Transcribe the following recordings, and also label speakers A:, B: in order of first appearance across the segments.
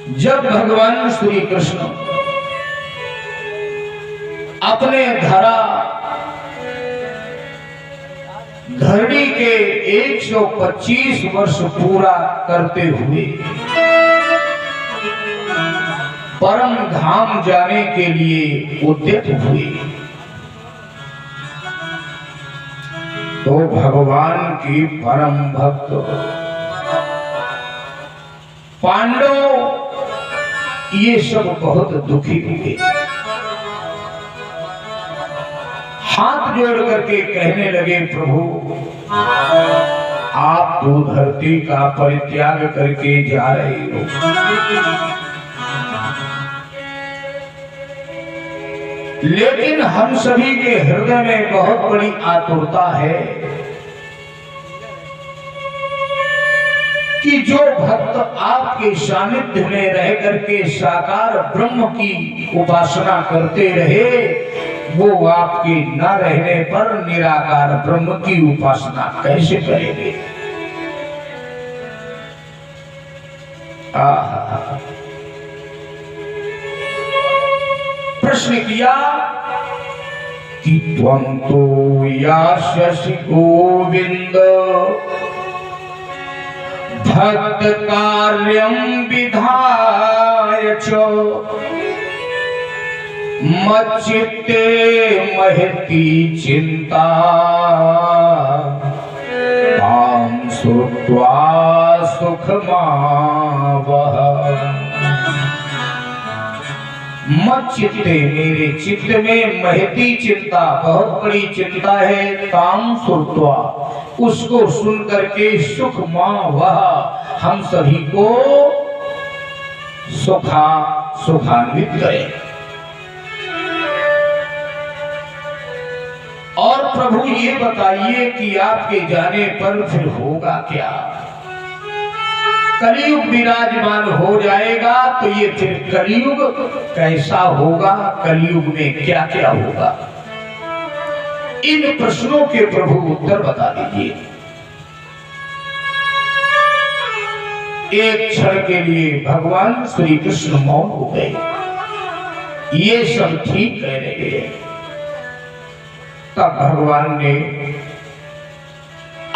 A: जब भगवान श्री कृष्ण अपने धरणी के 125 वर्ष पूरा करते हुए परम धाम जाने के लिए उद्यत हुए, तो भगवान की परम भक्त पांडव ये सब बहुत दुखी हुए। हाथ जोड़ करके कहने लगे, प्रभु आप तो धरती का परित्याग करके जा रहे हो, लेकिन हम सभी के हृदय में बहुत बड़ी आतुरता है कि जो भक्त आपके सानिध्य में रह करके साकार ब्रह्म की उपासना करते रहे, वो आपके न रहने पर निराकार ब्रह्म की उपासना कैसे करेंगे। प्रश्न किया कि त्वं तो यास्यसि गोविंद भक्त कार्यं विधाय च मच्चित्ते महती चिंता तां श्रुत्वा सुखमावह। मच्चित्ते मेरे चित्त में महती चिंता, बहुत बड़ी चिंता है, तां श्रुत्वा उसको सुन करके सुख मावह हम सभी को सुखान्वित करे। और प्रभु ये बताइए कि आपके जाने पर फिर होगा क्या। कलयुग विराजमान हो जाएगा तो ये फिर कलयुग कैसा होगा, कलयुग में क्या क्या होगा, इन प्रश्नों के प्रभु उत्तर बता दीजिए। एक क्षण के लिए भगवान श्री कृष्ण मौन हो गए। ये सब ठीक कह रहे हैं। तब भगवान ने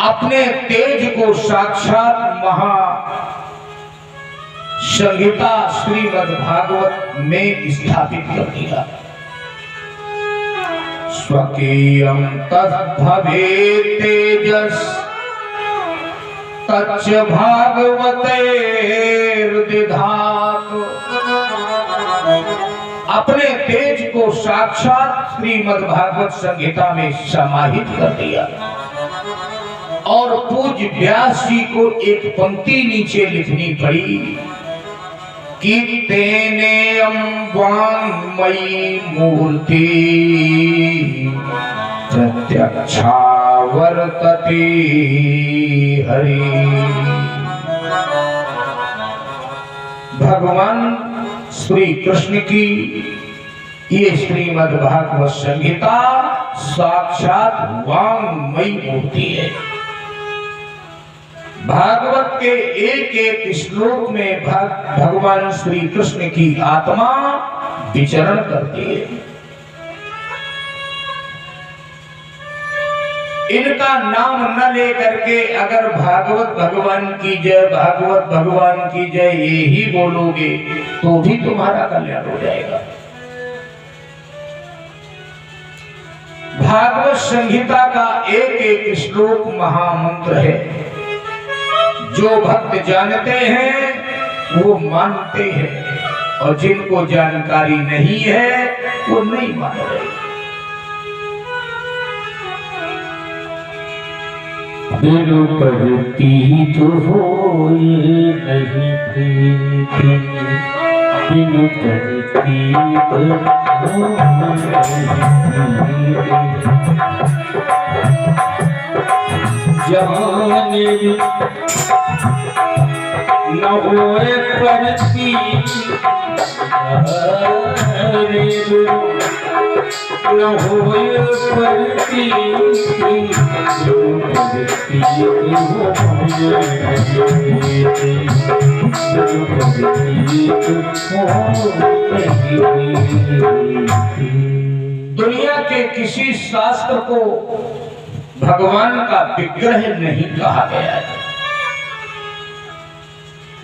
A: अपने तेज को साक्षात महा संहिता श्रीमद् भागवत में स्थापित कर दिया। स्वकीयं तद्भवेत् तेजस् तच्च भागवतेर्दधातु। अपने तेज को साक्षात श्रीमद् भागवत संहिता में समाहित कर दिया। और पूज्य व्यास जी को एक पंक्ति नीचे लिखनी पड़ी कि तेनेयं वाङ्मयी मूर्ति प्रत्यक्षा वर्तते हरि। भगवान श्री कृष्ण की ये श्रीमद् भागवत संहिता साक्षात वाङ्मयी मूर्ति है। भागवत के एक एक श्लोक में भगवान श्री कृष्ण की आत्मा विचरण करती है। इनका नाम न लेकर के अगर भागवत भगवान की जय, भागवत भगवान की जय ये ही बोलोगे तो भी तुम्हारा कल्याण हो जाएगा। भागवत संहिता का एक एक श्लोक महामंत्र है। जो भक्त जानते हैं वो मानते हैं, और जिनको जानकारी नहीं है वो नहीं मान रहे।
B: बिनु करती तो होए नहीं प्रीति, बिनु करती तो होए नहीं प्रीति। जाने न होए परती न होए प्रतीत बिनु प्रतीत होए
A: दुनिया के किसी शास्त्र को भगवान का विग्रह नहीं कहा गया है।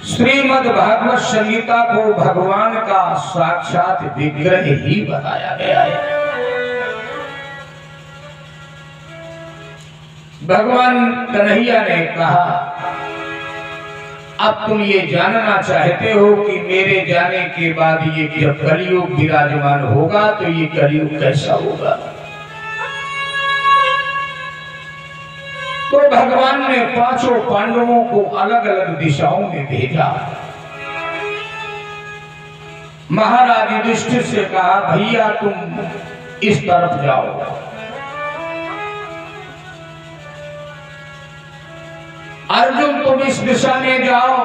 A: श्रीमद् भागवत संहिता को भगवान का साक्षात विग्रह ही बताया गया है। भगवान कन्हैया ने कहा, अब तुम ये जानना चाहते हो कि मेरे जाने के बाद ये जब कलयुग विराजमान होगा तो ये कलयुग कैसा होगा। तो भगवान ने पांचों पांडवों को अलग अलग दिशाओं में भेजा। महाराज युधिष्ठिर से कहा, भैया तुम इस तरफ जाओ। अर्जुन तुम इस दिशा में जाओ।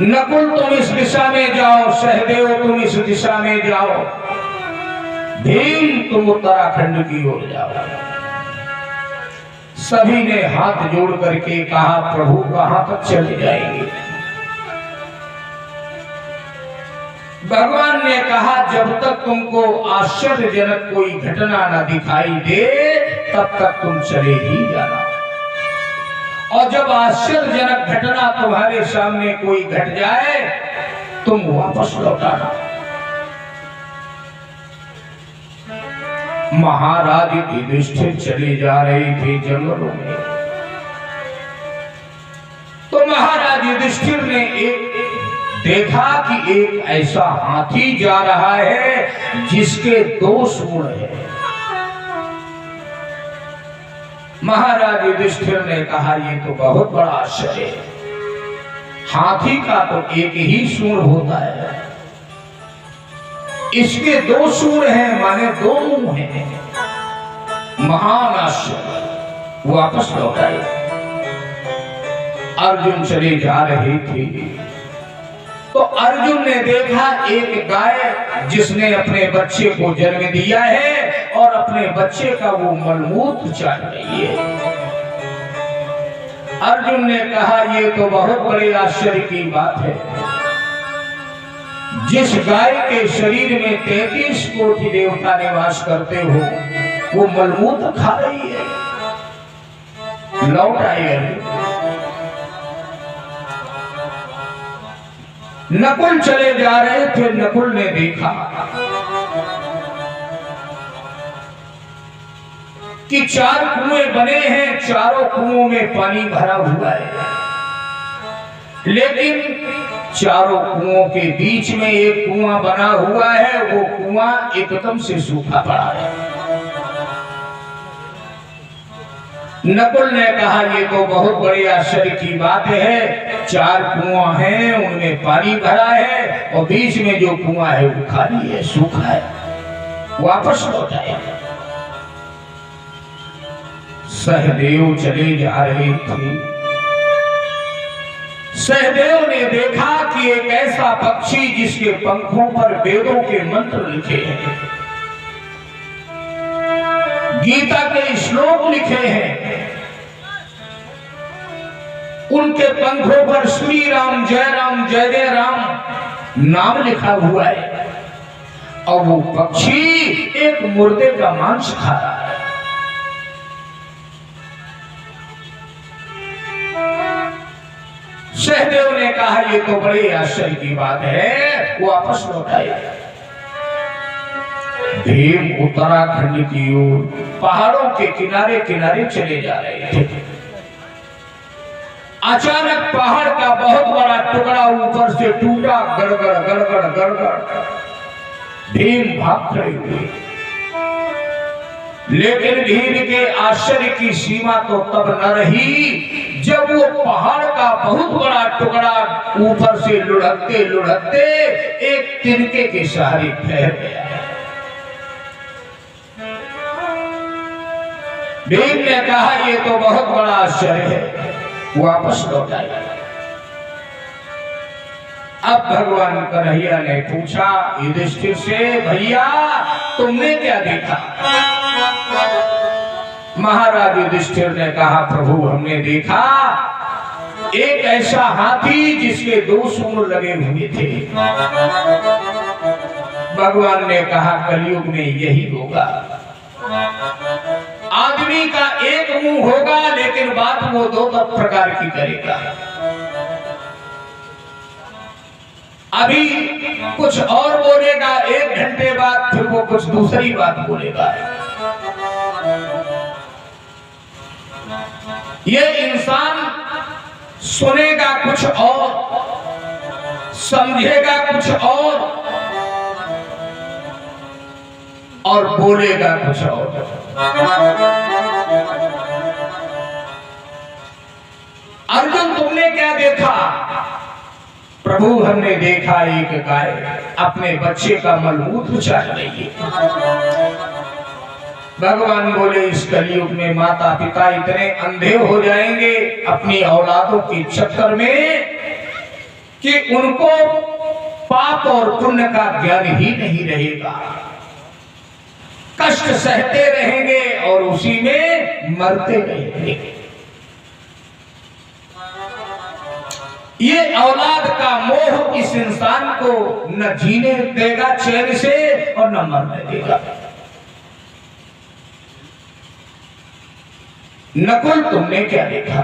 A: नकुल तुम इस दिशा में जाओ। सहदेव तुम इस दिशा में जाओ। भीम तुम उत्तराखंड की ओर जाओ। सभी ने हाथ जोड़ करके कहा, प्रभु कहां तक चले जाएंगे। भगवान ने कहा, जब तक तुमको आश्चर्यजनक कोई घटना न दिखाई दे तब तक तुम चले ही जाना, और जब आश्चर्यजनक घटना तुम्हारे सामने कोई घट जाए तुम वापस लौटाना। महाराज युधिष्ठिर चले जा रहे थे जंगलों में, तो महाराज युधिष्ठिर ने देखा कि एक ऐसा हाथी जा रहा है जिसके 2 सूंड है। महाराज युधिष्ठिर ने कहा, ये तो बहुत बड़ा आश्चर्य है। हाथी का तो एक ही सूंड होता है, इसके 2 सूंड हैं, माने 2 मुंह हैं। महान आश्चर्य। वापस लौटाए। अर्जुन चले जा रहे थे तो अर्जुन ने देखा एक गाय जिसने अपने बच्चे को जन्म दिया है और अपने बच्चे का वो मलमूत्र चाट रही है। अर्जुन ने कहा, ये तो बहुत बड़े आश्चर्य की बात है। जिस गाय के शरीर में 33 कोटि देवता निवास करते हो वो मलमूत्र खा रही है। लौट आए अर्जुन। नकुल चले जा रहे थे। नकुल ने देखा कि 4 कुएं बने हैं, चारों कुओं में पानी भरा हुआ है, लेकिन चारों कुओं के बीच में एक कुआं बना हुआ है, वो कुआं एकदम से सूखा पड़ा है। नकुल ने कहा, ये तो बहुत बड़ी आश्चर्य की बात है। 4 कुआं हैं, उनमें पानी भरा है और बीच में जो कुआं है वो खाली है, सूखा है। वापस लौटाए। सहदेव चले जा रहे थे। सहदेव ने देखा कि एक ऐसा पक्षी जिसके पंखों पर वेदों के मंत्र लिखे हैं, गीता के श्लोक लिखे हैं, उनके पंखों पर श्री राम जय जय राम नाम लिखा हुआ है, और वो पक्षी एक मुर्दे का मांस खा रहा है। सहदेव ने कहा, ये तो बड़े आश्चर्य की बात है। वापस लौटाए। भीम उत्तराखंड की ओर पहाड़ों के किनारे किनारे चले जा रहे थे। अचानक पहाड़ का बहुत बड़ा टुकड़ा ऊपर से टूटा। गड़गड़ गड़गड़ गड़गड़। भीम भाग खड़े हुए, लेकिन भीम के आश्चर्य की सीमा तो तब न रही जब वो पहाड़ का बहुत बड़ा टुकड़ा ऊपर से लुढ़कते लुढ़कते एक तिनके के सहारे ठहर गया। भीम ने कहा, ये तो बहुत बड़ा आश्चर्य है। वापस लौट आए। अब भगवान कन्हैया ने पूछा युधिष्ठिर से, भैया तुमने क्या देखा? महाराज युधिष्ठिर ने कहा, प्रभु हमने देखा एक ऐसा हाथी जिसके 2 सूंड लगे हुए थे। भगवान ने कहा, कलयुग में यही होगा। आदमी का एक मुंह होगा लेकिन बात वो 2 प्रकार की करेगा। अभी कुछ और बोलेगा, 1 घंटे बाद फिर वो कुछ दूसरी बात बोलेगा। ये इंसान सुनेगा कुछ और, समझेगा कुछ और बोलेगा कुछ और। अर्जुन तुमने क्या देखा? प्रभु हमने देखा एक गाय अपने बच्चे का मलमूत्र चाट रही है। भगवान बोले, इस कलयुग में माता पिता इतने अंधे हो जाएंगे अपनी औलादों के चक्कर में कि उनको पाप और पुण्य का ज्ञान ही नहीं रहेगा। कष्ट सहते रहेंगे और उसी में मरते रहेंगे। ये औलाद का मोह इस इंसान को न जीने देगा चैन से और न मरने देगा। नकुल तुमने क्या देखा?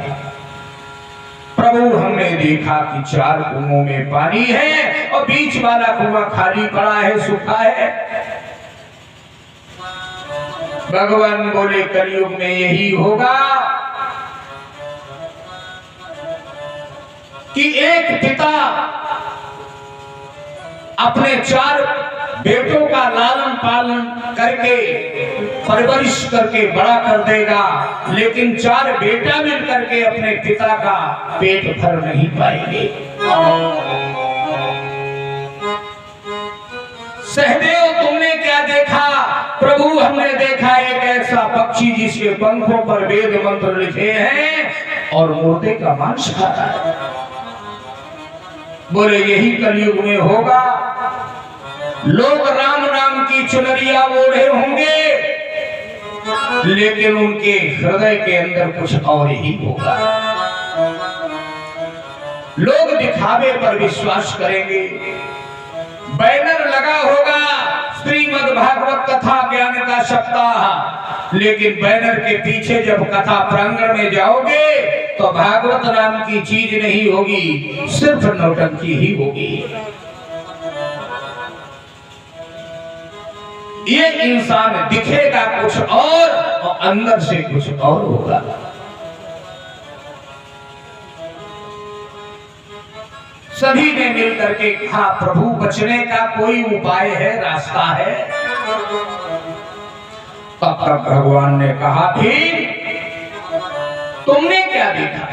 A: प्रभु हमने देखा कि 4 कुओं में पानी है और बीच वाला कुआं खाली पड़ा है, सूखा है। भगवान बोले, कलयुग में यही होगा कि एक पिता अपने 4 बेटों का लालन पालन करके परवरिश करके बड़ा कर देगा, लेकिन 4 बेटा मिल करके अपने पिता का पेट भर नहीं पाएंगे। सहदेव तुमने क्या देखा? प्रभु हमने देखा एक ऐसा पक्षी जिसके पंखों पर वेद मंत्र लिखे हैं और मुर्दे का मांस खा रहा है। बोले, यही कलयुग में होगा। लोग राम नाम की चुनरिया ओढ़े होंगे लेकिन उनके हृदय के अंदर कुछ और ही होगा। लोग दिखावे पर विश्वास करेंगे। बैनर लगा होगा श्रीमद् भागवत कथा ज्ञान का सप्ताह, लेकिन बैनर के पीछे जब कथा प्रांगण में जाओगे तो भागवत नाम की चीज नहीं होगी, सिर्फ नौटंकी ही होगी। ये इंसान दिखेगा कुछ और अंदर से कुछ और होगा। सभी ने मिलकर के कहा, प्रभु बचने का कोई उपाय है, रास्ता है? तब तक भगवान ने कहा, भीम तुमने क्या देखा?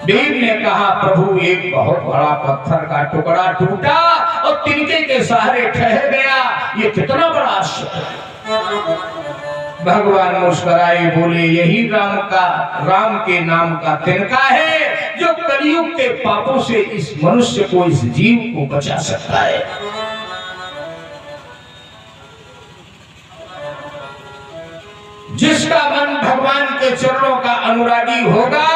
A: भीम ने कहा, प्रभु एक बहुत बड़ा पत्थर का टुकड़ा टूटा और तिनके के सहारे ठहर गया। ये कितना बड़ा आश्चर्य है। भगवान मुस्कुराए, बोले, यही राम के नाम का तिनका है जो कलयुग के पापों से इस मनुष्य को, इस जीव को बचा सकता है। जिसका मन भगवान के चरणों का अनुरागी होगा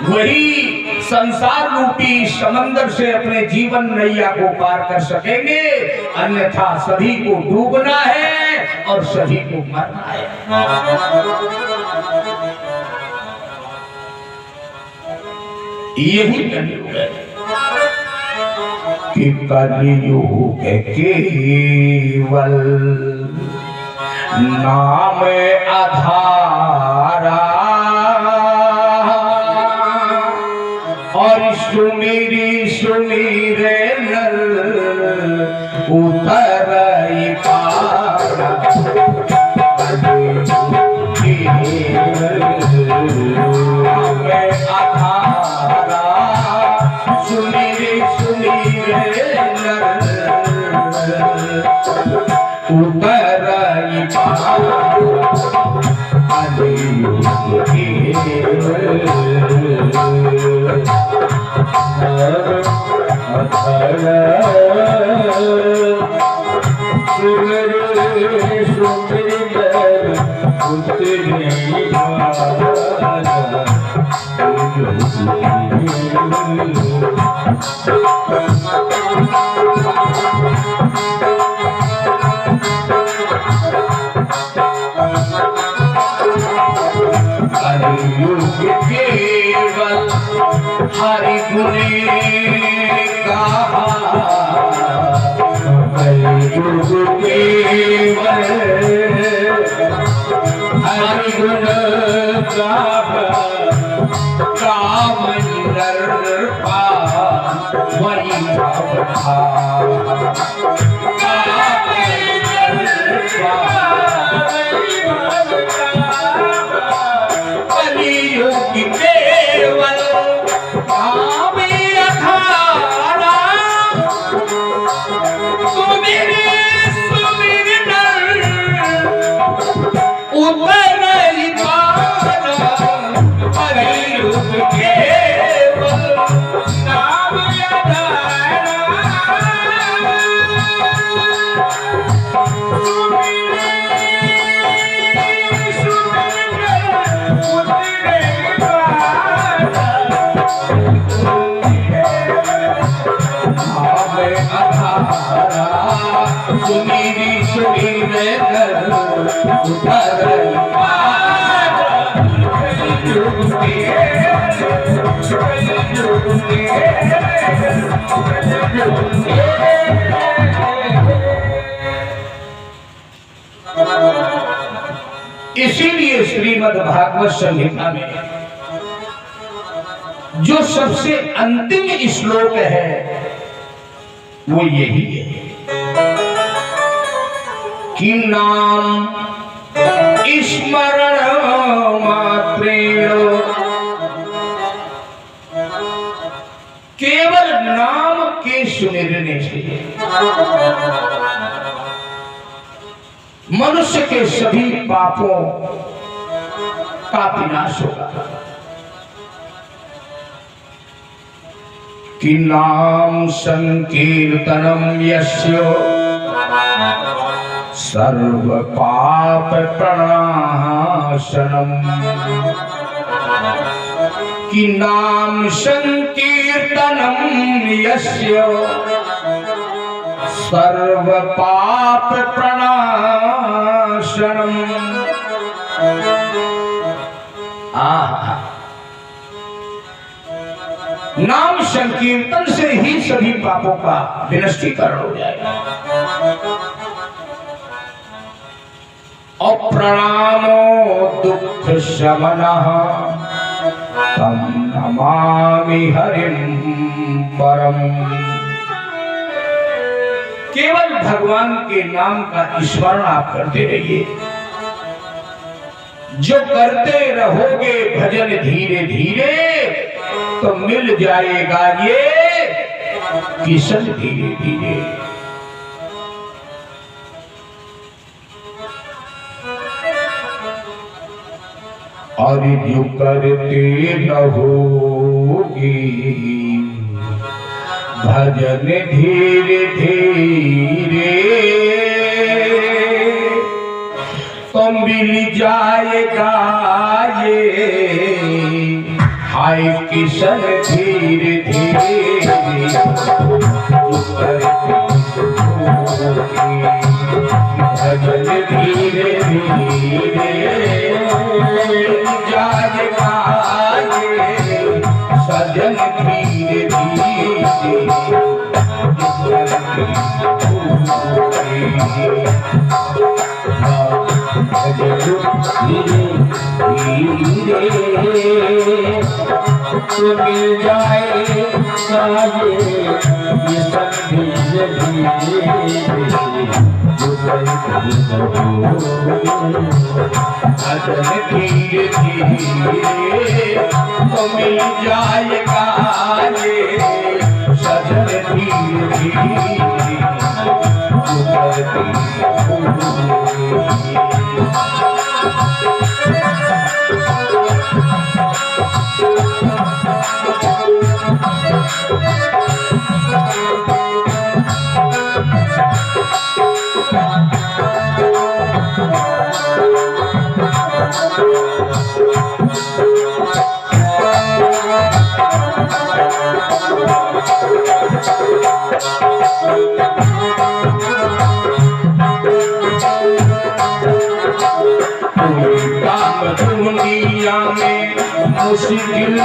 A: वही संसार रूपी समंदर से अपने जीवन नैया को पार कर सकेंगे, अन्यथा सभी को डूबना है और सभी को मरना है। यही कलयुग है कि कलयुग केवल नाम आधारा और सुमिरी सुमिरे नर उतरई पारा। आधारा सुमिरी सुमिरे नर उतरई पारा। केवल हरि गुणे कहा, केवल हरि गुण कहा, कामंदर पा वही भवथा, केवल आवे अखाड़ा, सुमिर सुमिर नर उतर पारा, कलियुग केवल नाम अखाड़ा, सुमीरी सुमीर में कर उतर इसीलिए श्रीमद् भागवत संहिता में जो सबसे अंतिम श्लोक है वो यही है कि नाम स्मरण मात्रेण, केवल नाम के सुमिरने से मनुष्य के सभी पापों का विनाश होगा। कि नाम संकीर्तनम यस्य सर्व पाप प्रणाशनम, कि नाम संकीर्तनम यस्य सर्व पाप प्रणाशनम। नाम संकीर्तन से ही सभी पापों का विनष्टीकरण हो जाएगा। अप्रणामो दुख शमनः तम नमामि हरिं परम। केवल भगवान के नाम का स्मरण आप करते रहिए, जो करते रहोगे भजन धीरे धीरे तो मिल जाएगा ये किशन धीरे धीरे। और जो करते रहोगे भजन धीरे धीरे तो मिल जाएगा ये हाय किशन धीरे धीरे। भजन धीरे धीरे जाएगा ये सजन धीरे धीरे। तो मिल जाए ये सब धीरे धीरे। भजन धीरे धीरे तो मिल जाएगा ये सजन धीरे धीरे। Thank you. मुश्किल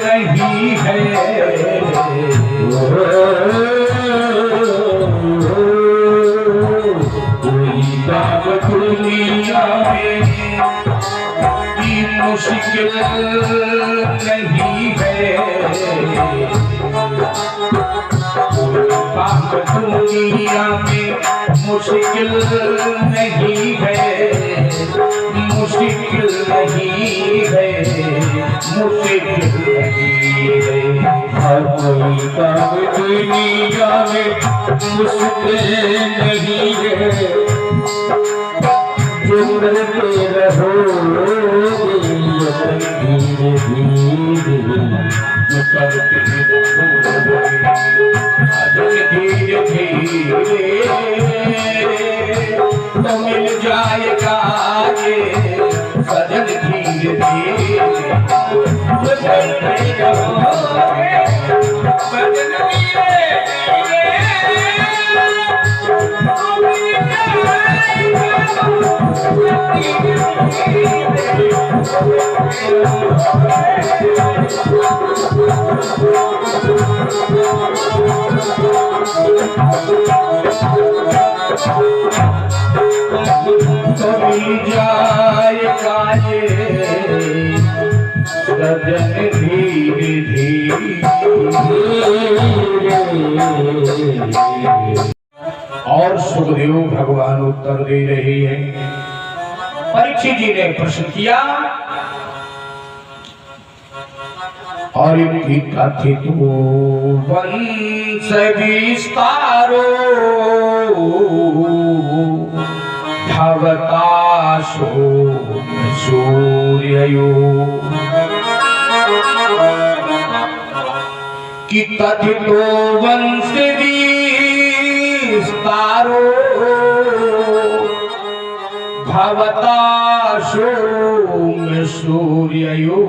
A: नहीं है।
B: कोई काम दुनिया में
A: मुश्किल नहीं है। काम दुनिया में मुश्किल नहीं है, मुश्किल नहीं है, मुश्किल नहीं है।
B: हर कोई काम दुनिया में मुश्किल नहीं है। जो करते रहो धीरे धीरे,
A: जो करते धीरे धीरे तो मिल जाएगा ये सजन धीरे धीरे। जो करते रहो सजन धीरे तो मिल जाएगा ये सजन धीरे धीरे। और सुखदेव भगवान उत्तर दे रहे हैं। परीक्षित जी ने प्रश्न किया और इनकी कथित वंश विस्तारो भवताशो सूर्यो कि कथितो वंश विस्तारो भवताशो सूर्यो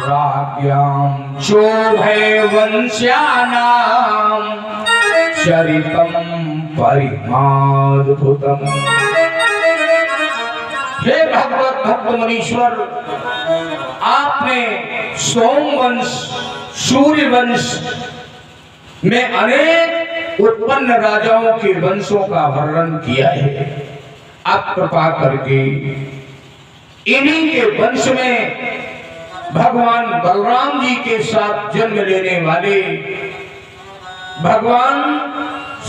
A: राज्ञां चोभय वंश्यानां चरितं परिमाद्भुतम्। हे भगवत भक्त मुनीश्वर, आपने सोमवंश, सूर्य वंश में अनेक उत्पन्न राजाओं के वंशों का वर्णन किया है। आप कृपा करके इन्हीं के वंश में भगवान बलराम जी के साथ जन्म लेने वाले भगवान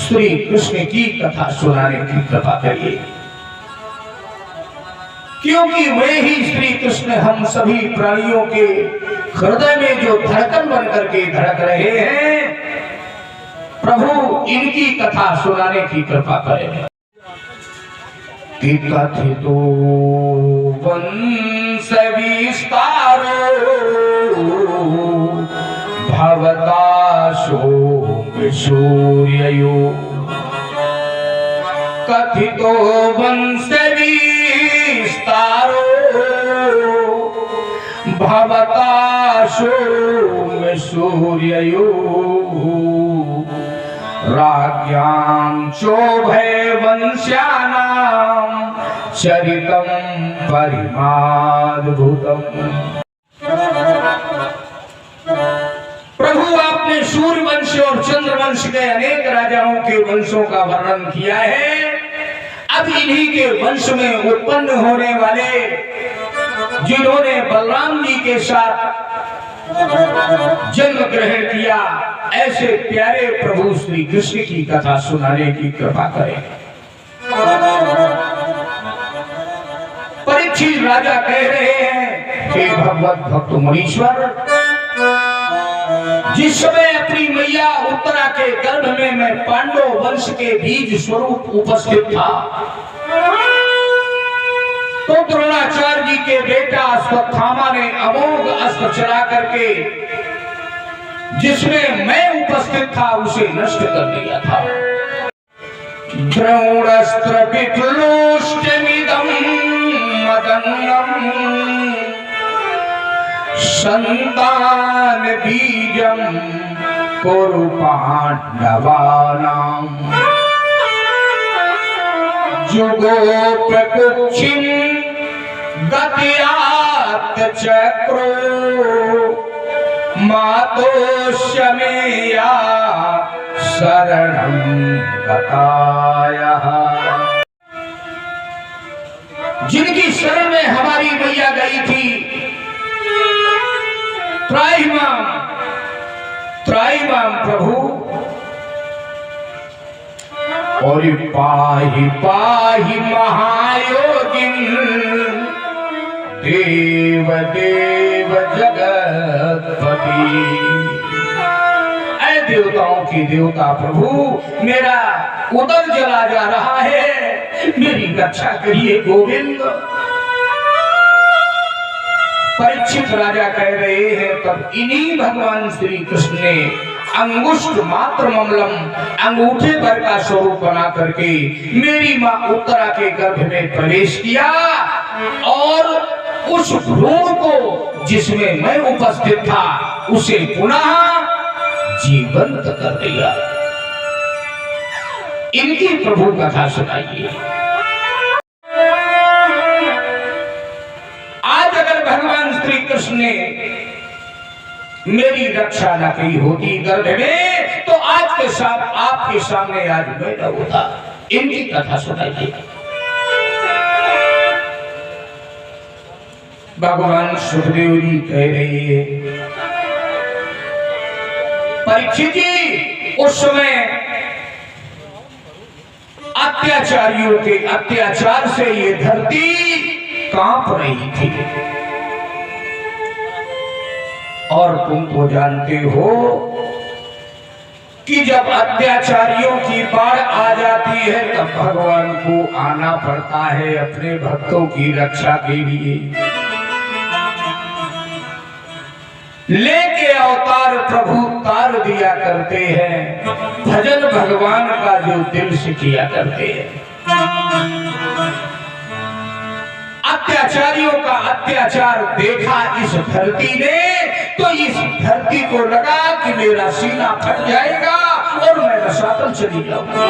A: श्री कृष्ण की कथा सुनाने की कृपा करिए, क्योंकि वे ही श्री कृष्ण हम सभी प्राणियों के हृदय में जो धड़कन बन करके धड़क रहे हैं। प्रभु इनकी कथा सुनाने की कृपा करें। कि कथितो वंश विस्तारो भवताशो सूर्यो कथितो वंश विस्तारो भवताशो सूर्यो राज्ञां चोभय वंश्यानां चरितं परिमाद्भुतम्। प्रभु आपने सूर्य वंश और चंद्र वंश के अनेक राजाओं के वंशों का वर्णन किया है। अब इन्हीं के वंश में उत्पन्न होने वाले जिन्होंने बलराम जी के साथ जन्म ग्रहण किया, ऐसे प्यारे प्रभु श्री कृष्ण की कथा सुनाने की कृपा करें। परीक्षित राजा कह रहे हैं, हे भगवत भक्त मुनीश्वर, जिस समय अपनी मैया उत्तरा के गर्भ में मैं पांडव वंश के बीज स्वरूप उपस्थित था, तो द्रोणाचार्य जी के बेटा अश्वत्थामा ने अमोघ अस्त्र चला करके जिसमें मैं उपस्थित था उसे नष्ट कर दिया था। द्रोणास्त्र विप्लुष्टमिदं मदन्नम् संतान बीजं कुरु पांडवानां जुगोपकुक्षिं गत्यात् चक्रो मातोश्यमेया शरणं गतायः। जिनकी शरण में हमारी मैया गई थी, त्राहिमाम प्रभु, और पाहि पाहि महायोगिन देव देव जगतपति। ऐ देवताओं की देवता प्रभु, मेरा उदर जला जा रहा है, मेरी रक्षा करिए गोविंद। परीक्षित राजा कह रहे हैं, तब इन्हीं भगवान श्री कृष्ण ने अंगुष्ठ मात्र ममलम, अंगूठे भर का स्वरूप बना करके मेरी मां उत्तरा के गर्भ में प्रवेश किया और उस भ्रूण को जिसमें मैं उपस्थित था उसे पुनः जीवंत कर दिया। इनकी प्रभु कथा सुनाइए। आज अगर भगवान श्री कृष्ण ने मेरी रक्षा न की होती गर्भ में, तो आज के साथ आपके सामने आज मैं न होता। इनकी कथा सुनाइए। भगवान सुखदेव जी कह रहे हैं, परीक्षित जी, उस समय अत्याचारियों के अत्याचार से ये धरती कांप रही थी। और तुम तो जानते हो कि जब अत्याचारियों की बाढ़ आ जाती है तब भगवान को आना पड़ता है अपने भक्तों की रक्षा के लिए। लेके अवतार प्रभु तार दिया करते हैं, भजन भगवान का जो दिल से किया करते हैं। अत्याचारियों का अत्याचार देखा इस धरती ने, तो इस धरती को लगा कि मेरा सीना फट जाएगा और मैं रसातल चली जाऊंगी।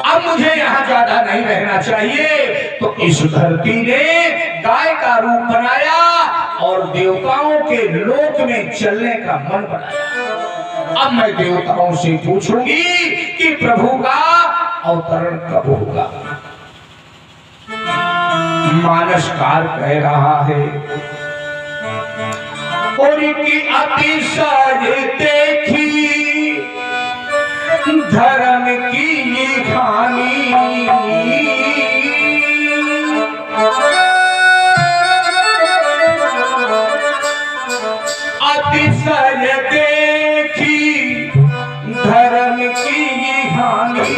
A: अब मुझे यहाँ ज्यादा नहीं रहना चाहिए, तो इस धरती ने गाय का रूप बनाया और देवताओं के लोक में चलने का मन बनाया। अब मैं देवताओं से पूछूंगी कि प्रभु का अवतरण कब होगा। मानसकार कह रहा है, और की अतिशय देखी धर्म की खानी, अतिशय देखी धर्म की हानि,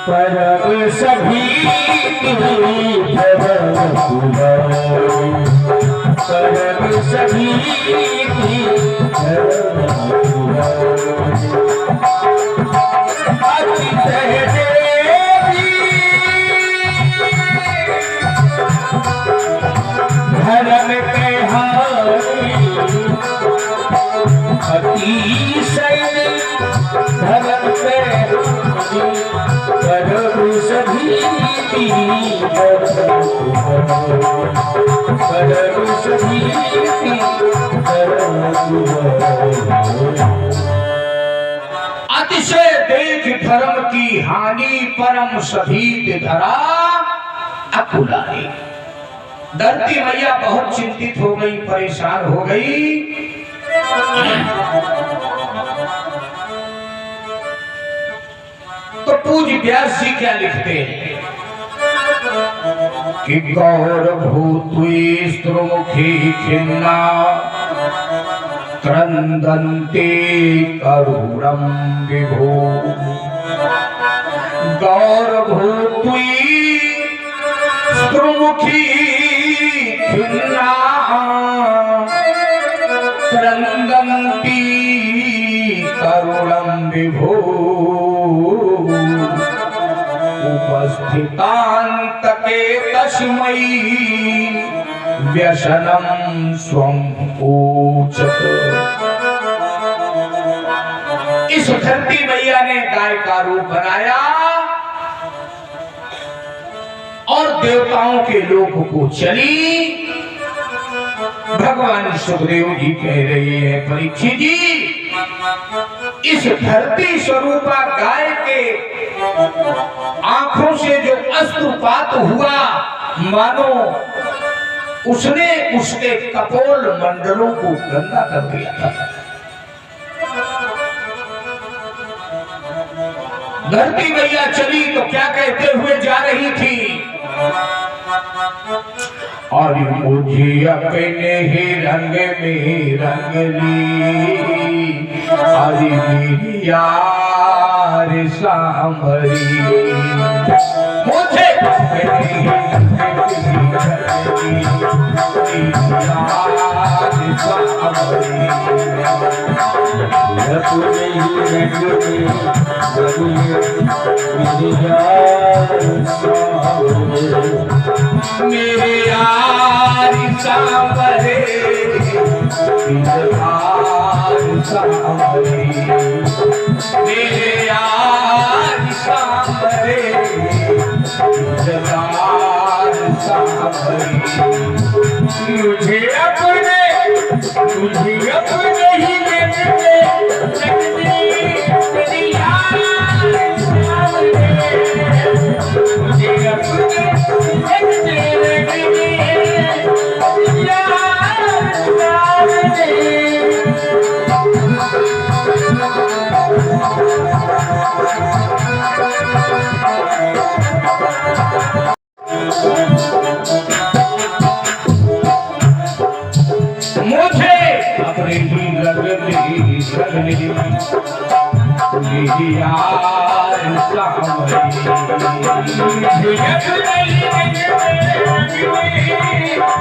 B: परम सभी परम सभी धर्म के अतिशय धर्म पे परम सभी परम सभी
A: अतिशय देख धर्म की हानि, परम सभीत धरा अकुलानी। धरती मैया बहुत चिंतित हो गई, परेशान हो गई। तो पूज्य व्यास जी क्या लिखते हैं कि गौर भूत्वी स्त्रुमुखी खिन्ना क्रंदन्ते करुणं विभो। गौर भूत्वी स्त्रुमुखी खिन्ना क्रंदन्ति करुणं विभो। उपस्थितान्तके तस्मै व्यसनं स्वं ऊचत। इस धरती मैया ने गाय का रूप बनाया और देवताओं के लोक को चली। भगवान सुखदेव जी कह रहे हैं, परीक्षित जी, इस धरती स्वरूपा गाय के आंखों से जो अश्रुपात हुआ, मानो उसने उसके कपोल मंडलों को गंदा कर दिया था। धरती मैया चली तो क्या कहते हुए जा रही थी, और मुझे अपने ही रंग में रंग ली, अरे मेरी यार सांवरी, मुझे अपने ही रंग में रंग ली, यार सांवरी,
B: अपने ही रंग में मेरी यार सांवरे,
A: मेरे यार सांवरे, मेरे यार सांवरे,
B: मुझे अपने ही रंग में रंग ली, मेरी यार सांवरे, मुझे अपने रंग में यार सांवरे।
A: मुझे अपने ही रंग में रंग ली, मेरी यार सांवरी,
B: मुझे अपने ही रंग में रंग ली,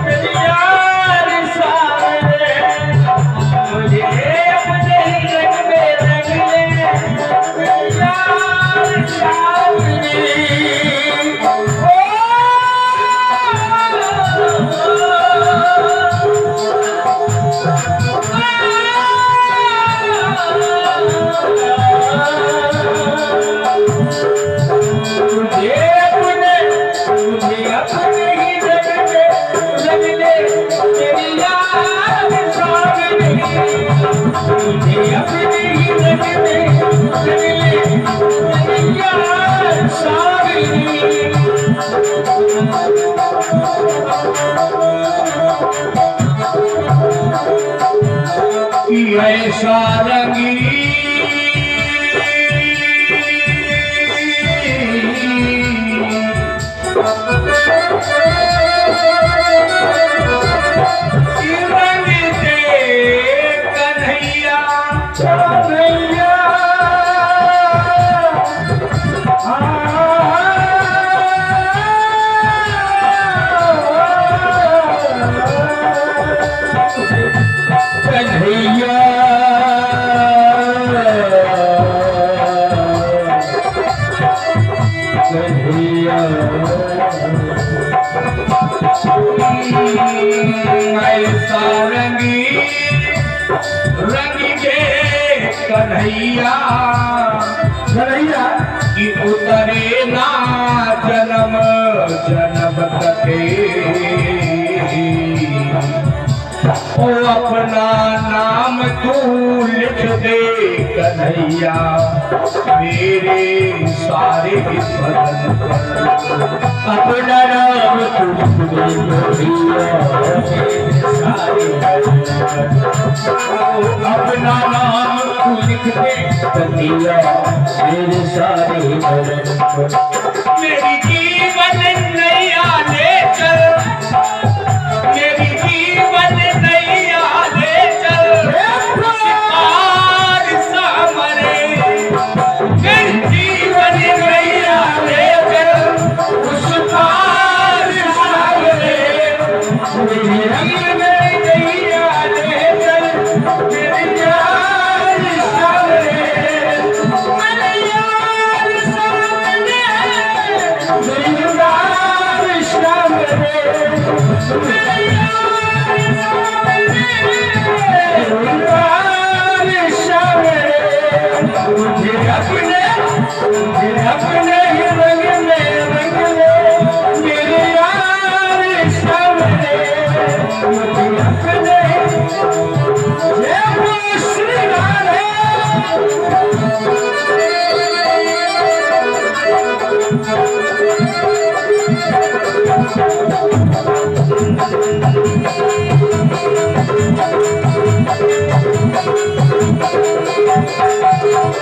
B: मेरी यार सांवरे, मुझे अपने ही रंग में रंग ली, मेरी यार सांवरे।
A: ऐसा रंगी रंग दे कन्हैया,
B: कन्हैया कन्हैया कन्हैया
A: ऐसा रंगी रंग दे कन्हैया,
B: कन्हैया
A: कि उतरे ना जन्म जन्म कटे, ओ अपना नाम तू लिख दे कन्हैया, मेरे सारे बदन पर,
B: अपना नाम तू कन्हैया, सारे अपना नाम तू लिख दे कन्हैया, मेरे सारे बदन पर,
A: मेरी जीवन नैया ले चल, मेरी जीवन नैया ले चल, शिकार सामरे, मेरी जीवन नैया ले चल, शिकार सामरे,
B: मेरी जीवन नैया ले चल, मेरी यार सांवरे, मेरी यार सांवरे, मेरी यार सांवरे, मेरी यार सांवरे, मुझे अपने ही रंग में रंग ले, मेरे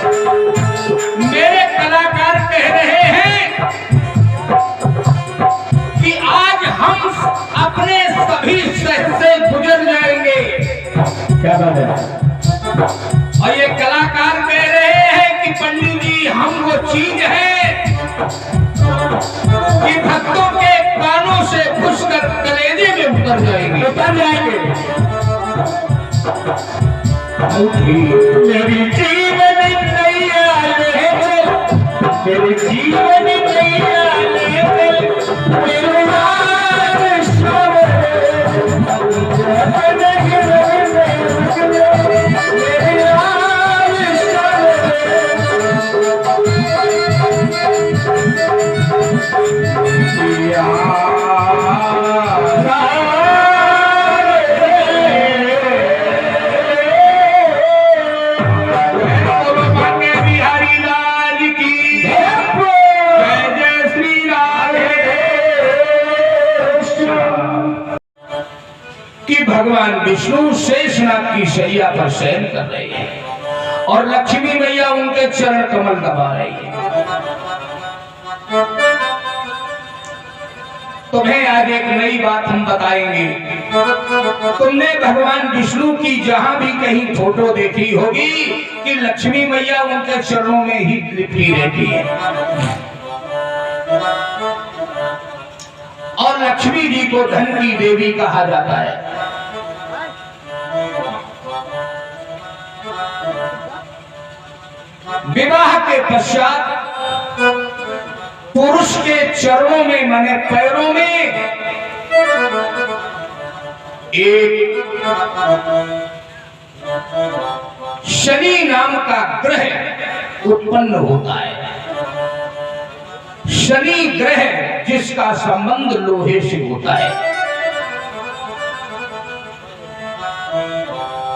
A: मेरे कलाकार कह रहे हैं कि आज हम अपने सभी सह से गुजर जाएंगे।
B: क्या बात है?
A: और ये कलाकार कह रहे हैं कि पंडित जी हम वो चीज है कि भक्तों के कानों से घुसकर कलेजे में उतर जाएंगे।
B: उतर जाएंगे।
A: मेरी जीवन नैया ले चल, मेरी जीवन नैया ले चल, मेरे नाम शबे, कि भगवान विष्णु शेषनाग की शैया पर शयन कर रहे हैं और लक्ष्मी मैया उनके चरण कमल दबा रही है। तुम्हें आज एक नई बात हम बताएंगे। तुमने भगवान विष्णु की जहां भी कहीं फोटो देखी होगी कि लक्ष्मी मैया उनके चरणों में ही लिपटी रहती है और लक्ष्मी जी को धन की देवी कहा जाता है। विवाह के पश्चात पुरुष के चरणों में माने पैरों में एक शनि नाम का ग्रह उत्पन्न होता है। शनि ग्रह जिसका संबंध लोहे से होता है,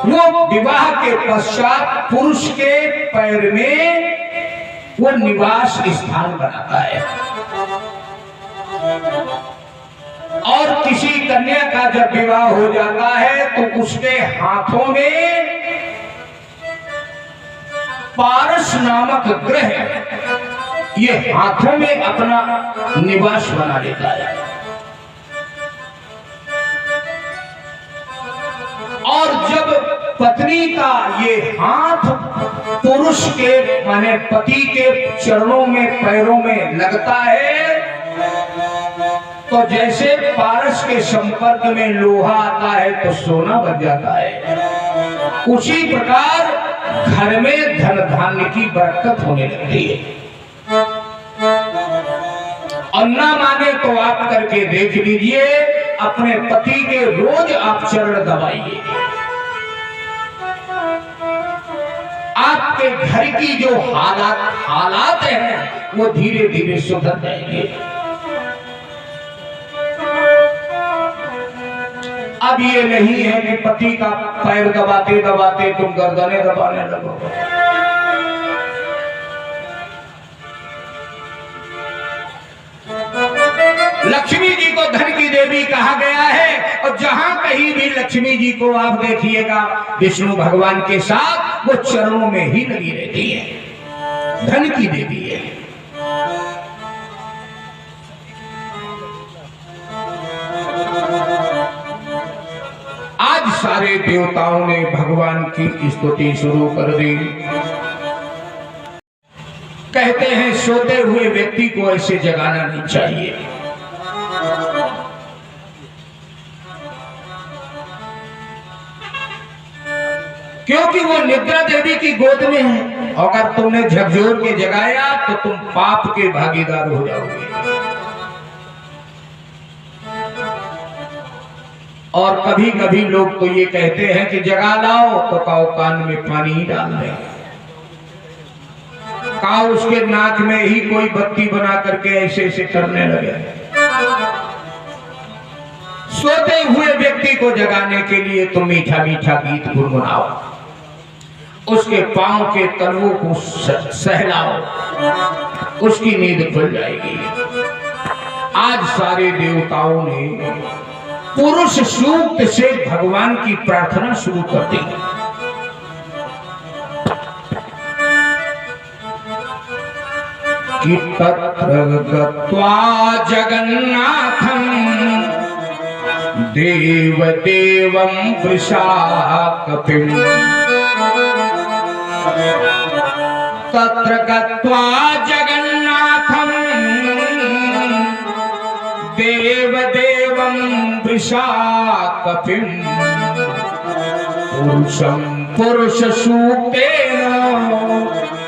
A: वो विवाह के पश्चात पुरुष के पैर में वो निवास स्थान बनाता है। और किसी कन्या का जब विवाह हो जाता है तो उसके हाथों में पारस नामक ग्रह ये हाथों में अपना निवास बना लेता है। और जब पत्नी का ये हाथ पुरुष के माने पति के चरणों में पैरों में लगता है तो जैसे पारस के संपर्क में लोहा आता है तो सोना बन जाता है, उसी प्रकार घर में धन धान्य की बरकत होने लगती है। और ना माने तो आप करके देख लीजिए, अपने पति के रोज आप चरण दबाइए, आपके घर की जो हालात हैं वो धीरे धीरे सुधर जाएंगे। अब ये नहीं है कि पति का पैर दबाते दबाते तुम गर्दनें दबाने लगो। लक्ष्मी जी को धन की देवी कहा गया है और जहां कहीं भी लक्ष्मी जी को आप देखिएगा विष्णु भगवान के साथ वो चरणों में ही लगी रहती है, धन की देवी है। आज सारे देवताओं ने भगवान की स्तुति शुरू कर दी। कहते हैं सोते हुए व्यक्ति को ऐसे जगाना नहीं चाहिए। क्योंकि वो निद्रा देवी की गोद में है, अगर तुमने झकझोर के जगाया तो तुम पाप के भागीदार हो जाओगे। और कभी कभी लोग तो ये कहते हैं कि जगा लाओ तो काओ कान में पानी ही डाल दे, काओ उसके नाक में ही कोई बत्ती बना करके ऐसे ऐसे करने लगे। सोते हुए व्यक्ति को जगाने के लिए तुम मीठा मीठा गीत गुनगुनाओ, उसके पांव के तलवों को सहलाओ, उसकी नींद खुल जाएगी। आज सारे देवताओं ने पुरुष सूक्त से भगवान की प्रार्थना शुरू कर दी। कि तत्र गत्वा जगन्नाथं देवदेवं वृषाकपिम् तत्र गत्वा जगन्नाथं देवदेवं वृषाकपिम् पुरुषं पुरुषसूक्तेन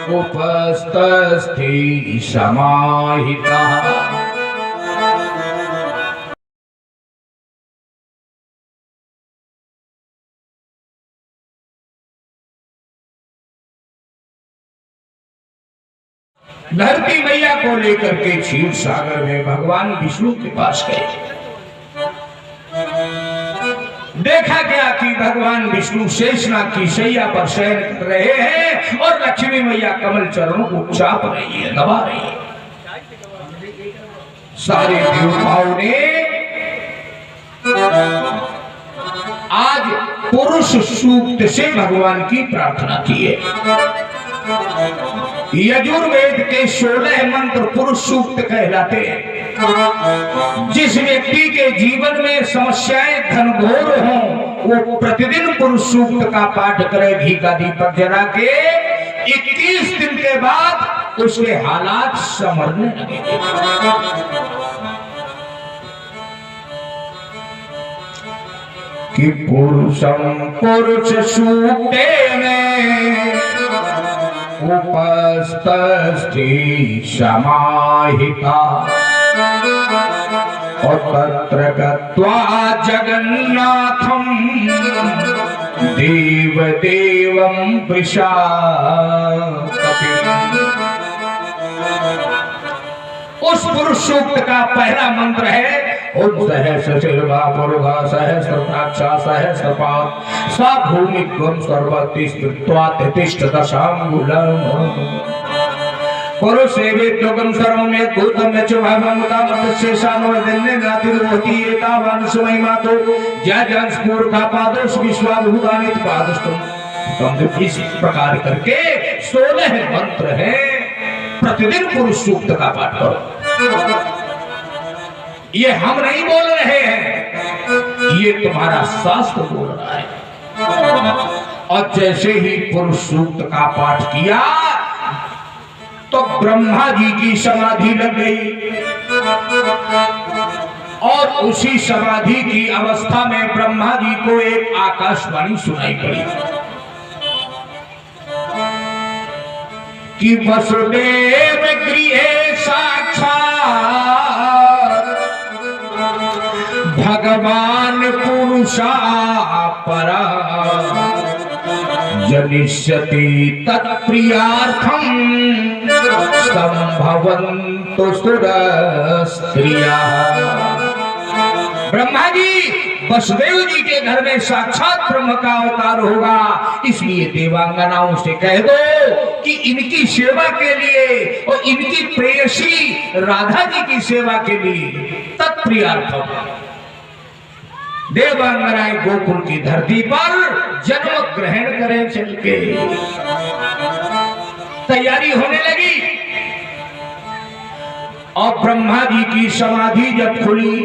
A: उपस्थस्ते समाहितः। धरती मैया को लेकर के क्षीर सागर में भगवान विष्णु के पास गए। देखा गया कि भगवान विष्णु शेषनाग की शैया पर शयन कर रहे हैं और लक्ष्मी मैया कमल चरणों को चाप रही है, दबा रही है। सारे देवताओं ने आज पुरुष सूक्त से भगवान की प्रार्थना की है। यजुर्वेद के 16 मंत्र पुरुष सूक्त कहलाते हैं। जिस व्यक्ति के जीवन में समस्याएं घनघोर हों, वो प्रतिदिन पुरुष सूक्त का पाठ करे घी का दीपक जला के। 21 दिन के बाद उसके हालात संवरने लगेंगे। कि पुरुषं पुरुष सूक्तेन उपस्थस्ते समाहिता और तत्र गत्वा जगन्नाथं देवदेवं वृषाकपिम्। उस पुरुष सूक्त का पहला मंत्र है ओम सहस्रशिर्वा पुरुषा सहस्रपाक्षा सहस्रपाद सा भूमि त्वं सर्वति स्थित्वा तिष्ठ दशांगुलम्। पुरुषेवेद्योगं सर्वं यद्भूतं यच्चभावमुदामतस्येषामवदन्ने नातिर्भवति एतावानुसमयमातो ज्याज्ञानस्फूर्खापादोष विश्वाभूतानि पादस्तुम्। इस प्रकार करके 16 मंत्र है। प्रतिदिन पुरुष सूक्त का पाठ करो। ये हम नहीं बोल रहे हैं, ये तुम्हारा शास्त्र बोल रहा है। और जैसे ही पुरुष सूक्त का पाठ किया तो ब्रह्मा जी की समाधि लग गई और उसी समाधि की अवस्था में ब्रह्मा जी को एक आकाशवाणी सुनाई पड़ी कि वसुदेव गृहे साक्षात् भगवान पुरुषा परा जनिष्यति तत्प्रियार्थं संभवन्तु सुरस्त्रियाः। ब्रह्मा जी वसुदेव जी के घर में साक्षात ब्रह्म का अवतार होगा, इसलिए देवांगनाओं से कह दो कि इनकी सेवा के लिए और इनकी प्रेयसी राधा जी की सेवा के लिए तत्प्रियार्थम देवांगनाएं गोकुल की धरती पर जन्म ग्रहण करें। चल के तैयारी होने लगी और ब्रह्मा जी की समाधि जब खुली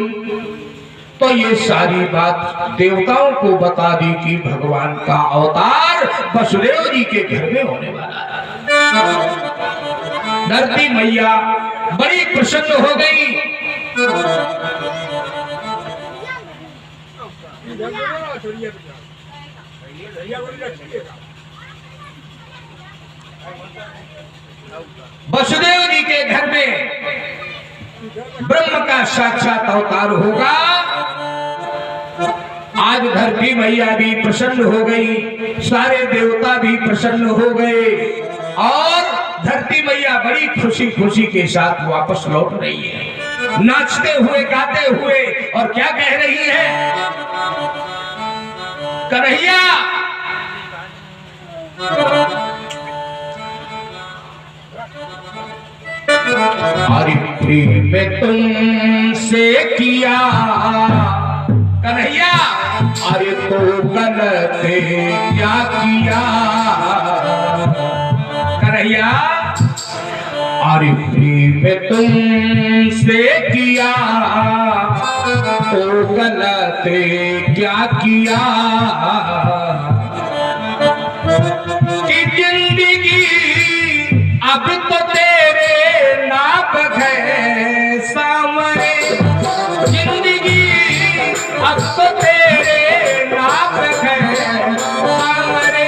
A: तो ये सारी बात देवताओं को बता दी कि भगवान का अवतार वसुदेव जी के घर में होने वाला है। धरती मैया बड़ी प्रसन्न हो गई। वसुदेव जी के घर में ब्रह्म का साक्षात अवतार होगा। आज धरती मैया भी प्रसन्न हो गई, सारे देवता भी प्रसन्न हो गए और धरती मैया बड़ी खुशी खुशी के साथ वापस लौट रही है, नाचते हुए गाते हुए। और क्या कह रही है? कन्हैया हरि प्रेम तुमसे किया कन्हैया, अरे तो गलत क्या किया कन्हैया, अरे प्रेम तुमसे किया तो गलत क्या किया कि जिंदगी अब तो तेरे नाप है सामने, जिंदगी अब तो तेरे नाप है सामने।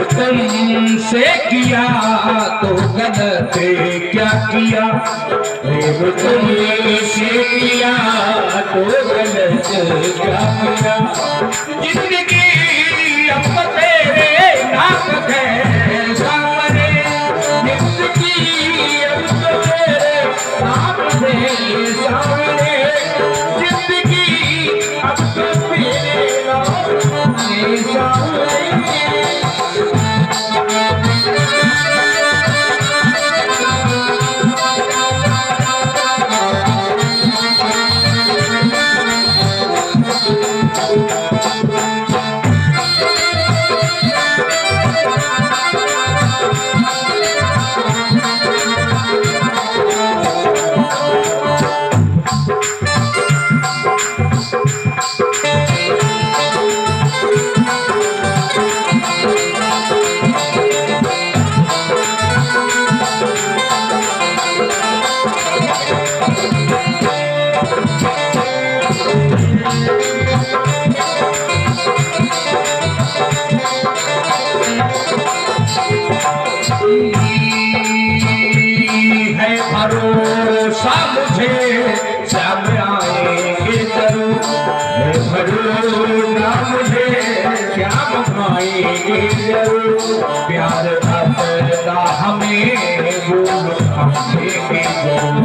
A: तुमसे किया तो गलत क्या किया, तुमसे किया तो गलत क्या किया, जिंदगी अब तेरे नाम है सामने, जिंदगी अब तेरे नाम है सामने, जिंदगी अब तेरे नाम है सामने। है भरोसा मुझे श्याम आएंगे जरूर, है भरोसा मुझे श्याम आएंगे जरूर, प्यार अपना हमें भूल पाएंगे जरूर,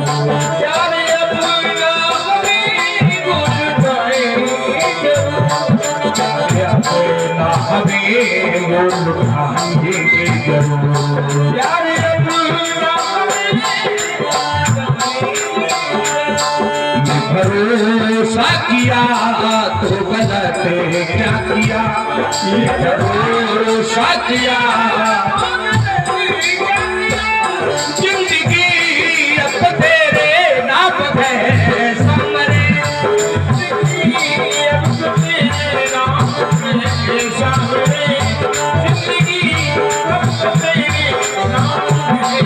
A: प्यार अपना हमें भूल पाएंगे जरूर, प्यार अपना हमें भूल पाएंगे जरूर, प्यार भरोसा किया तो गलत क्या किया, भरोसा किया जिंदगी अब तेरे नाम है सामने, जिंदगी अब तेरे नाम है सामने, जिंदगी अब तेरे नाम है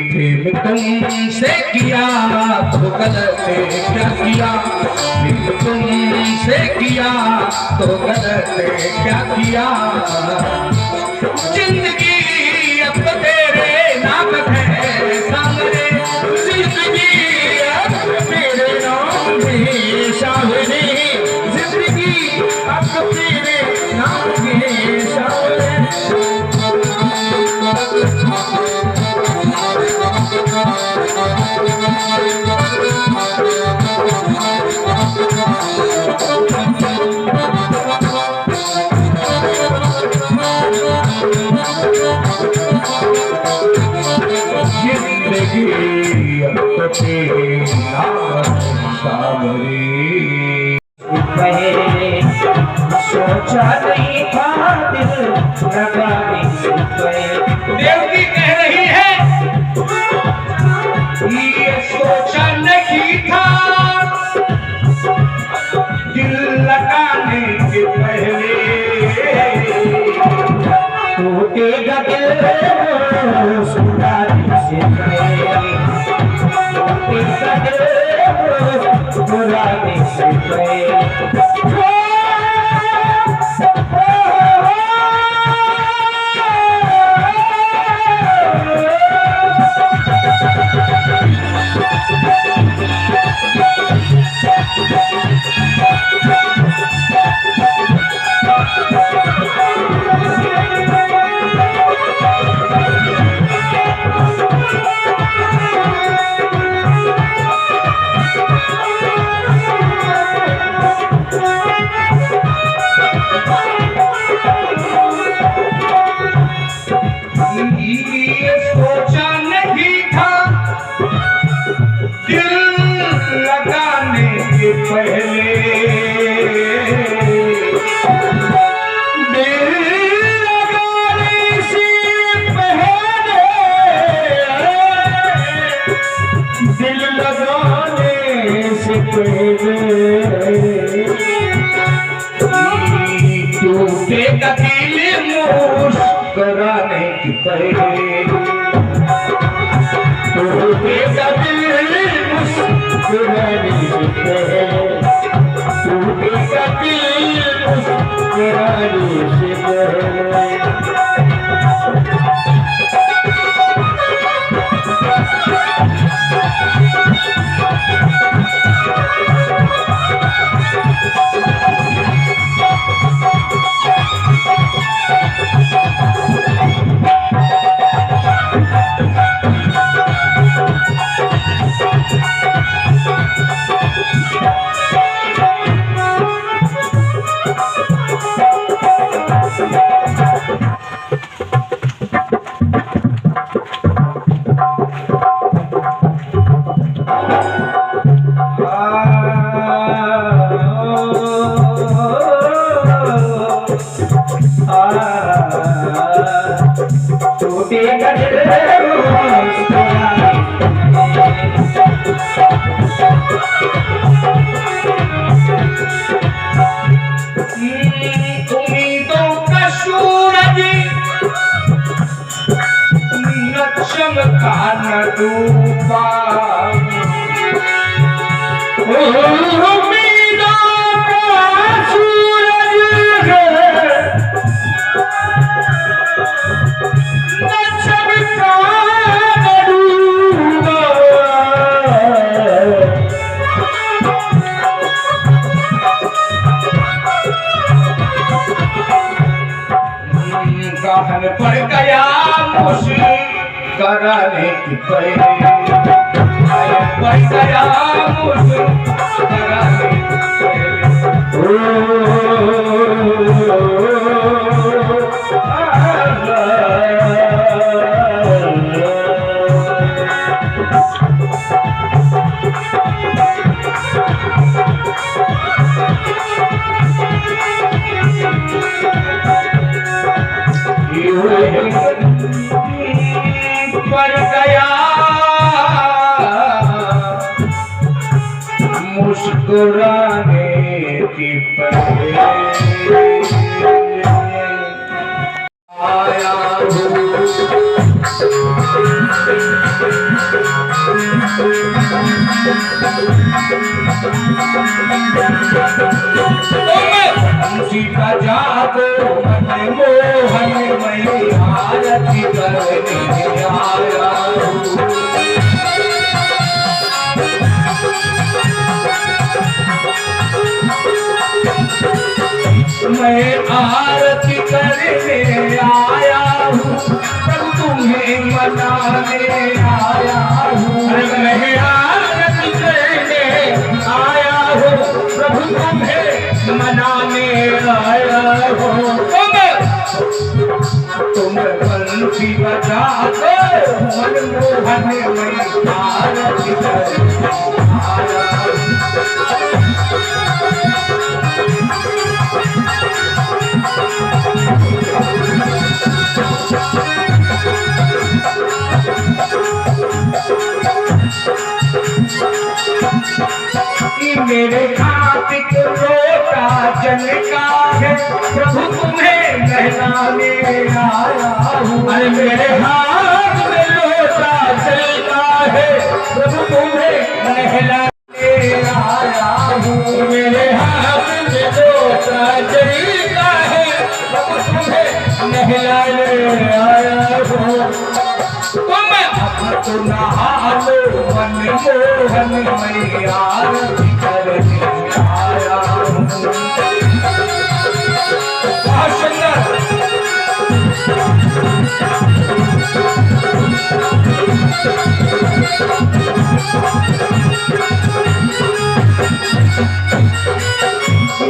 A: प्रेम तुमसे किया तो गलत क्या किया, प्रेम तुमसे किया तो गलत क्या किया, जिंदगी अब तेरे नाम है सामने, जिंदगी अब तेरे नाम है सामने, जिंदगी अब तेरे नाम है सामने। जिंदगी अब तो तेरे नाम सावरी,
B: पहले सोचा नहीं था दिल लगाने से पहले,
A: देवकी कह रही है ये सोचा नहीं था दिल लगाने के पहले,
B: दिल मुस्कुराने से पहले, टूटे का दिल मुस्कुराने से पहले। टूटे का दिल मुस्कुराने की पहले, टूटे का दिल मुस्कुराने की पहले, टूटे का दिल मुस्कुराने से पहले। उम्मीदों का सूरज न चमका न डूबा, उम्मीदों का सूरज न चमका न डूबा। गहन पड़ गया मुस्कुराने की पहले, पड़ गया मुस्कुराने की पड़ गया मुस्कुराने की पहले, आया सीता जादू मन मोहन में आरती करने आया मैं आरती करने आया हूँ, तब तुम्हें मनाने आया हूँ। मैं आरती करने आया हूँ, प्रभु तुम्हें मनाने आया हूँ। तुम बंसी बजा दो मनमोहन में आरती करने आया हूँ। मेरे खातिर रोटा जनका
A: है प्रभु तुम्हें नहलाने आया हूँ।
B: अरे मेरे हाथ में लोटा चलता है प्रभु तुम्हें नहलाने आया हूँ। मेरे हाथ में लोटा चलता है प्रभु तुम्हें नहलाने आया हूँ।
A: तुम अब तो नहा लो मनमोहन मैं आरती करने आया हूँ। बहुत सुंदर।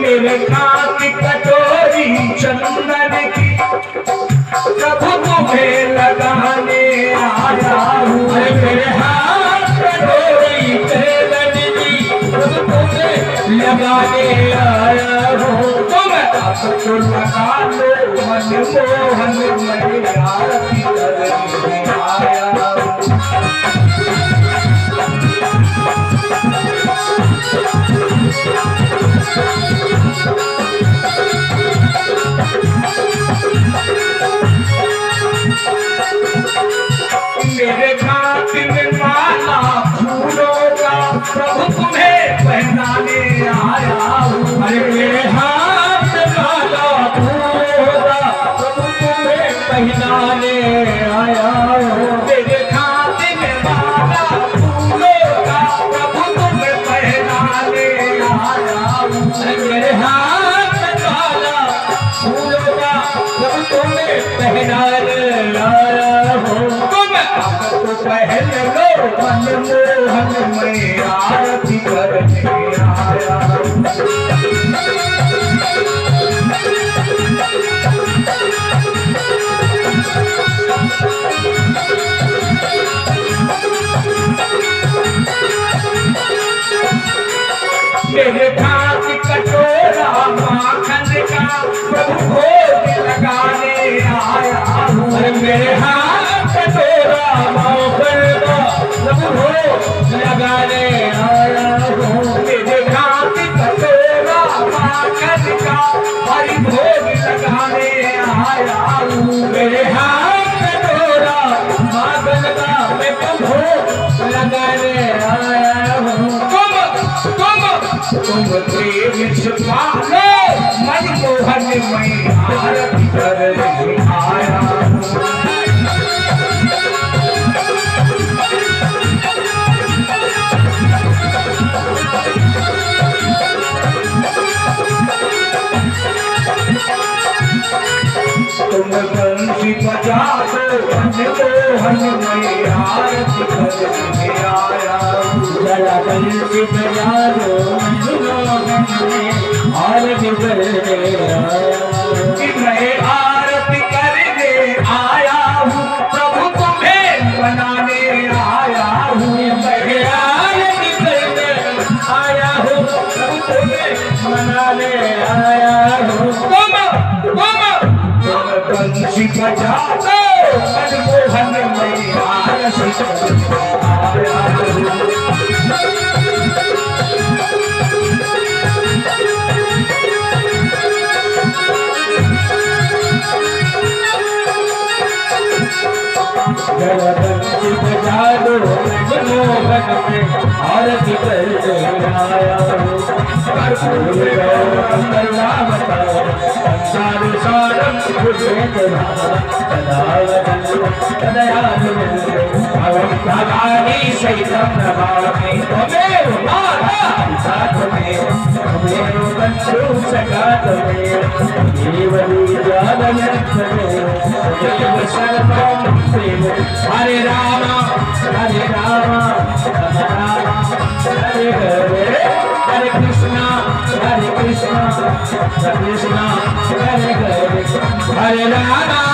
A: मेरे कान की कटोरी चंदन की प्रभु तुम्हें लगाने आया हूँ।
B: मेरे हाथ कटोरी चंदन की प्रभु तुम्हें लगाने आया हूँ।
A: तुम अब तो लगा लो मनमोहन मैं आरती करने आया हूँ। मेरे हाथ में माला फूलों का प्रभु तुम्हें पहनाने आया हूँ।
B: अरे मेरे हाथ में माला फूलों का प्रभु तुम्हें पहनाने आया हूँ।
A: मेरे हाथ में माला फूलों का प्रभु तुम्हें पहनाने आया हूँ।
B: मेरे हाथ में माला फूलों का प्रभु तुम्हें पहनाने आया हूँ।
A: तो पहन लो मनमोहन मैं आरती करने आया हूँ। मेरे हाथ कटोरा माखन का प्रभु भोग लगाने आया हूँ।
B: मेरे हाथ कटोरा माखन का प्रभु भोग लगाने आया हूँ।
A: मेरे हाथ कटोरा माखन का हरि भोग लगाने आया हूँ।
B: मेरे हाथ कटोरा माखन का मैं भोग लगाने आया हूँ।
A: तुम प्रेम छुपालो मनमोहन मैं आरती करने आया हूँ। तुम बंसी बजा दो मनमोहन मैं आरती करने आया हूँ।
B: जरा बंसी बजा दो मनमोहन में आरती करने आया हूँ।
A: कि मैं आरती करने आया हूँ प्रभु तुम्हें बनाने आया हूँ।
B: मैं आरती करने आया हूँ प्रभु तुम्हें मनाने आया हूँ।
A: तुम बंसी बजा दो मनमोहन मैं आरती करने आया हूँ।
B: जरा बंसी बजा दो मनमोहन में आरती करने आया हूँ। संसार सारम तुझे भगानी सहितम नमामि त्वमेव माता साथ में त्वमेव बंधु सखा त्वमेव केवली जागयत् त्वमेव सर्वं प्रेम। हरे राम हरे राम राम राम हरे हरे हरे कृष्णा हरे कृष्णा कृष्णा हरे हरे हरे राम